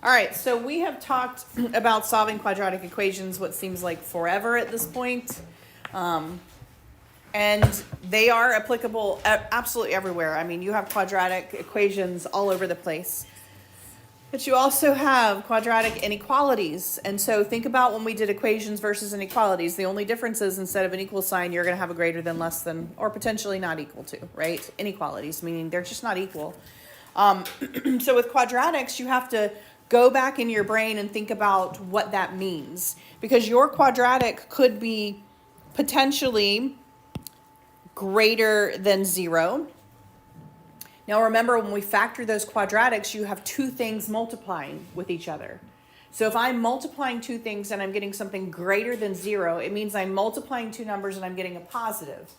All right, so we have talked about solving quadratic equations what seems like forever at this point. And they are applicable absolutely everywhere. I mean, you have quadratic equations all over the place. But you also have quadratic inequalities. And so think about when we did equations versus inequalities. The only difference is instead of an equal sign, you're going to have a greater than, less than, or potentially not equal to, right? Inequalities, meaning they're just not equal. So with quadratics, you have to go back in your brain and think about what that means. Because your quadratic could be potentially greater than 0. Now remember, when we factor those quadratics, you have two things multiplying with each other. So if I'm multiplying two things and I'm getting something greater than 0, it means I'm multiplying two numbers and I'm getting a positive.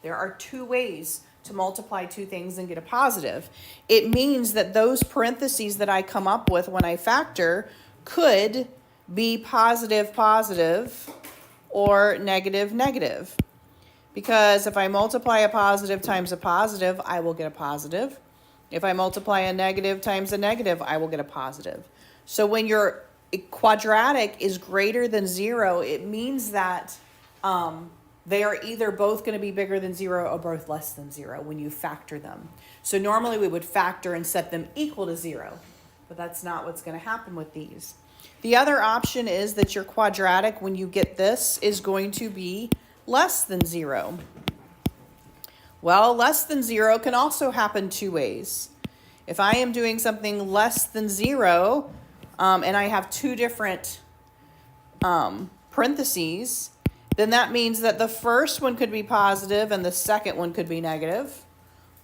There are two ways to multiply two things and get a positive. It means that those parentheses that I come up with when I factor could be positive, positive, or negative, negative. Because if I multiply a positive times a positive, I will get a positive. If I multiply a negative times a negative, I will get a positive. So when your quadratic is greater than 0, it means that they are either both going to be bigger than 0 or both less than 0 when you factor them. So normally we would factor and set them equal to 0, but that's not what's going to happen with these. The other option is that your quadratic, when you get this, is going to be less than 0. Well, less than 0 can also happen two ways. If I am doing something less than 0, and I have two different parentheses, then that means that the first one could be positive and the second one could be negative.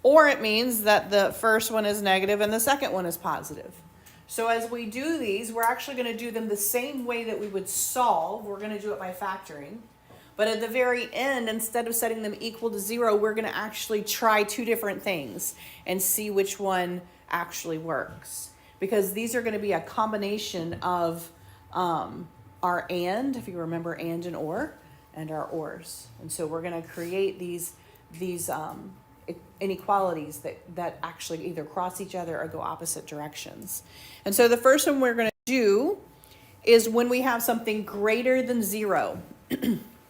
Or it means that the first one is negative and the second one is positive. So as we do these, we're actually going to do them the same way that we would solve. We're going to do it by factoring. But at the very end, instead of setting them equal to 0, we're going to actually try two different things and see which one actually works. Because these are going to be a combination of our and, if you remember and or, and our ors. And so we're going to create these inequalities that actually either cross each other or go opposite directions. And so the first one we're going to do is when we have something greater than 0.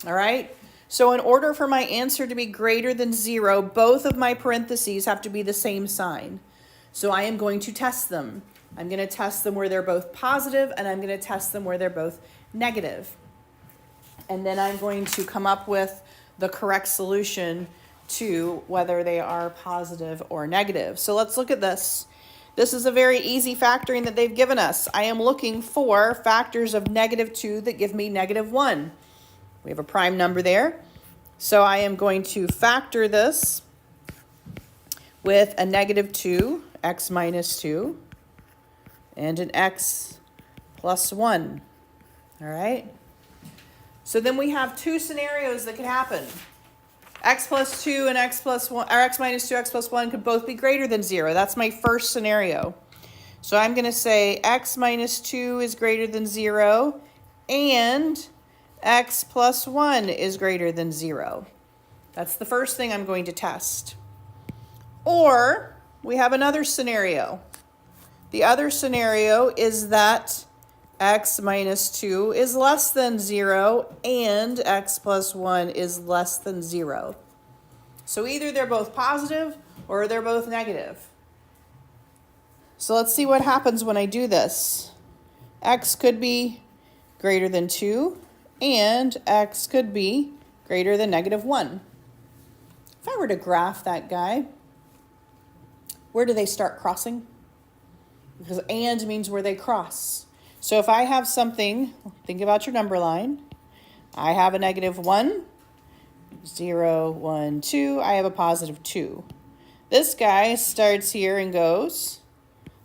All right. So in order for my answer to be greater than 0, both of my parentheses have to be the same sign. So I am going to test them. I'm going to test them where they're both positive, and I'm going to test them where they're both negative. And then I'm going to come up with the correct solution to whether they are positive or negative. So let's look at this. This is a very easy factoring that they've given us. I am looking for factors of -2 that give me -1. We have a prime number there. So I am going to factor this with a -2, x minus 2, and an x plus 1. All right. So then we have two scenarios that could happen. X plus 2 and x plus 1, or x minus 2, x plus 1 could both be greater than 0. That's my first scenario. So I'm going to say x minus 2 is greater than 0 and x plus 1 is greater than 0. That's the first thing I'm going to test. Or we have another scenario. The other scenario is that x minus 2 is less than 0 and x plus 1 is less than 0. So either they're both positive or they're both negative. So let's see what happens when I do this. X could be greater than 2 and x could be greater than -1. If I were to graph that guy, where do they start crossing? Because and means where they cross. So if I have something, think about your number line. I have a -1, 0, 1, 2. I have a positive 2. This guy starts here and goes.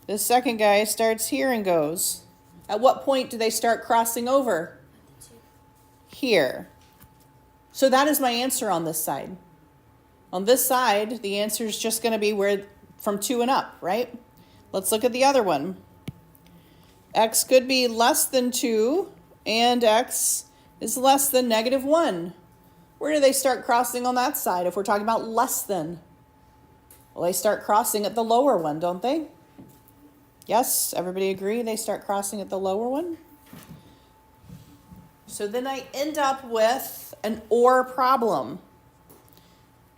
This second guy starts here and goes. At what point do they start crossing over? Here. So that is my answer on this side. On this side, the answer is just going to be where from 2 and up, right? Let's look at the other one. X could be less than 2 and x is less than -1. Where do they start crossing on that side if we're talking about less than? Well, they start crossing at the lower one, don't they? Yes, everybody agree they start crossing at the lower one? So then I end up with an OR problem.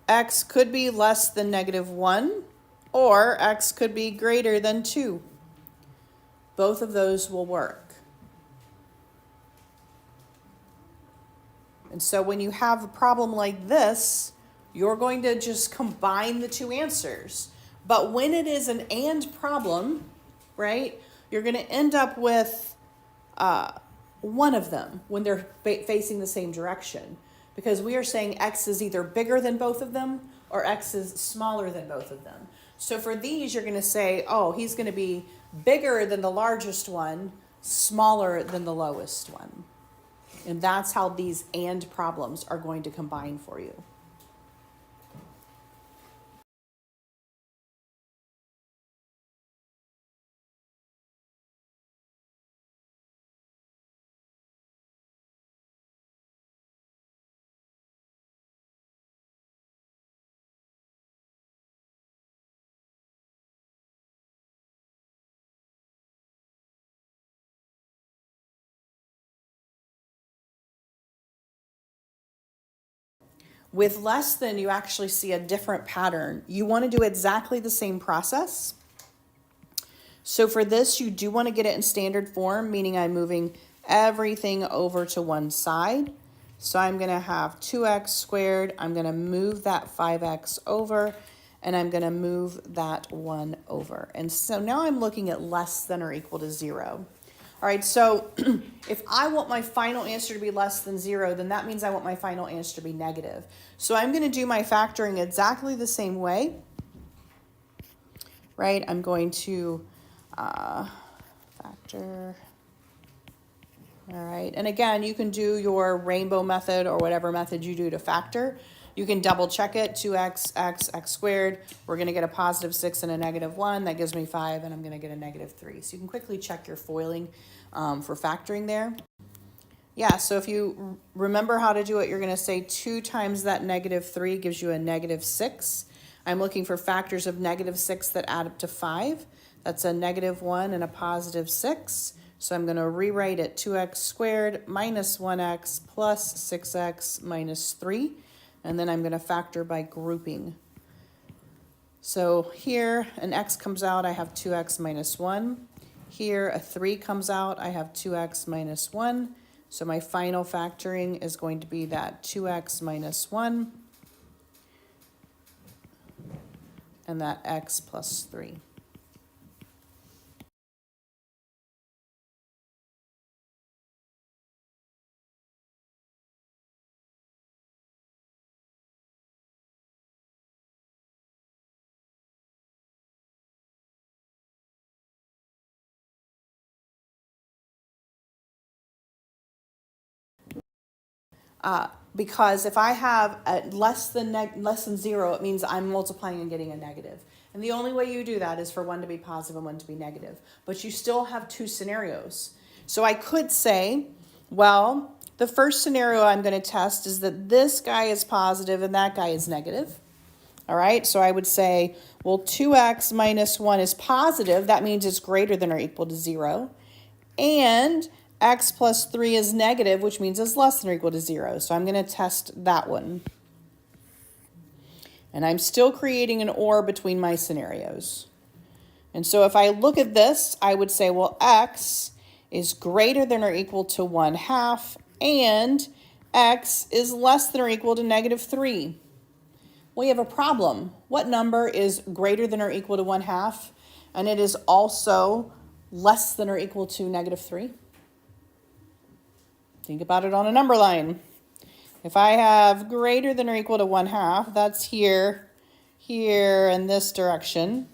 X could be less than -1, or X could be greater than 2. Both of those will work. And so when you have a problem like this, you're going to just combine the two answers. But when it is an AND problem, right, you're going to end up with one of them when they're facing the same direction. Because we are saying X is either bigger than both of them or X is smaller than both of them. So for these, you're going to say, oh, he's going to be bigger than the largest one, smaller than the lowest one. And that's how these AND problems are going to combine for you. With less than, you actually see a different pattern. You want to do exactly the same process. So for this, you do want to get it in standard form, meaning I'm moving everything over to one side. So I'm going to have 2x squared. I'm going to move that 5x over, and I'm going to move that 1 over. And so now I'm looking at less than or equal to 0. All right, so if I want my final answer to be less than 0, then that means I want my final answer to be negative. So I'm going to do my factoring exactly the same way, right? I'm going to factor. All right, and again, you can do your rainbow method or whatever method you do to factor. You can double check it, 2x, x squared. We're going to get a positive 6 and a negative 1. That gives me 5, and I'm going to get a negative 3. So you can quickly check your foiling for factoring there. Yeah, so if you remember how to do it, you're going to say 2 times that negative 3 gives you a negative 6. I'm looking for factors of negative 6 that add up to 5. That's a negative 1 and a positive 6. So I'm going to rewrite it 2x squared minus 1x plus 6x minus 3. And then I'm going to factor by grouping. So here an x comes out, I have 2x minus 1. Here a 3 comes out, I have 2x minus 1. So my final factoring is going to be that 2x minus 1 and that x plus 3. Because if I have less than 0, it means I'm multiplying and getting a negative. And the only way you do that is for one to be positive and one to be negative. But you still have 2 scenarios. So I could say, well, the first scenario I'm going to test is that this guy is positive and that guy is negative. All right, so I would say, well, 2x minus 1 is positive. That means it's greater than or equal to 0. And x plus 3 is negative, which means it's less than or equal to 0. So I'm going to test that one. And I'm still creating an OR between my scenarios. And so if I look at this, I would say, well, x is greater than or equal to 1/2, and x is less than or equal to negative 3. We have a problem. What number is greater than or equal to 1/2, and it is also less than or equal to negative 3? Think about it on a number line. If I have greater than or equal to 1/2, that's here, here, in this direction.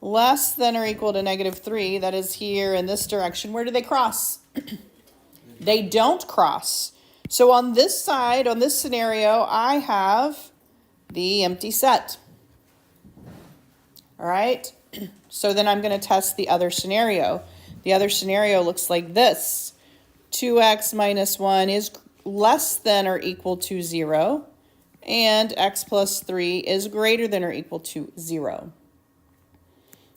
Less than or equal to negative 3, that is here in this direction. Where do they cross? They don't cross. So on this side, on this scenario, I have the empty set. All right? So then I'm going to test the other scenario. The other scenario looks like this. 2x minus 1 is less than or equal to 0, and x plus 3 is greater than or equal to 0.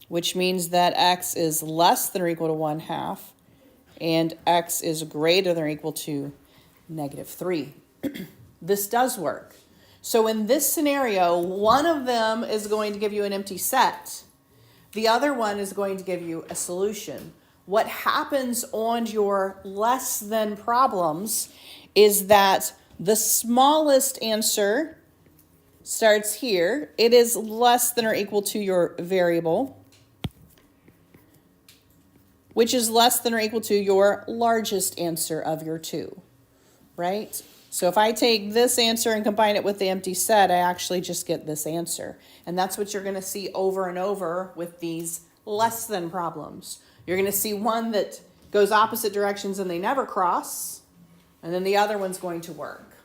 which means that x is less than or equal to 1/2, and x is greater than or equal to -3. This does work. So in this scenario, one of them is going to give you an empty set. The other one is going to give you a solution. What happens on your less than problems is that the smallest answer starts here. It is less than or equal to your variable, which is less than or equal to your largest answer of your two, right? So if I take this answer and combine it with the empty set, I actually just get this answer. And that's what you're going to see over and over with these less than problems. You're going to see one that goes opposite directions and they never cross, and then the other one's going to work.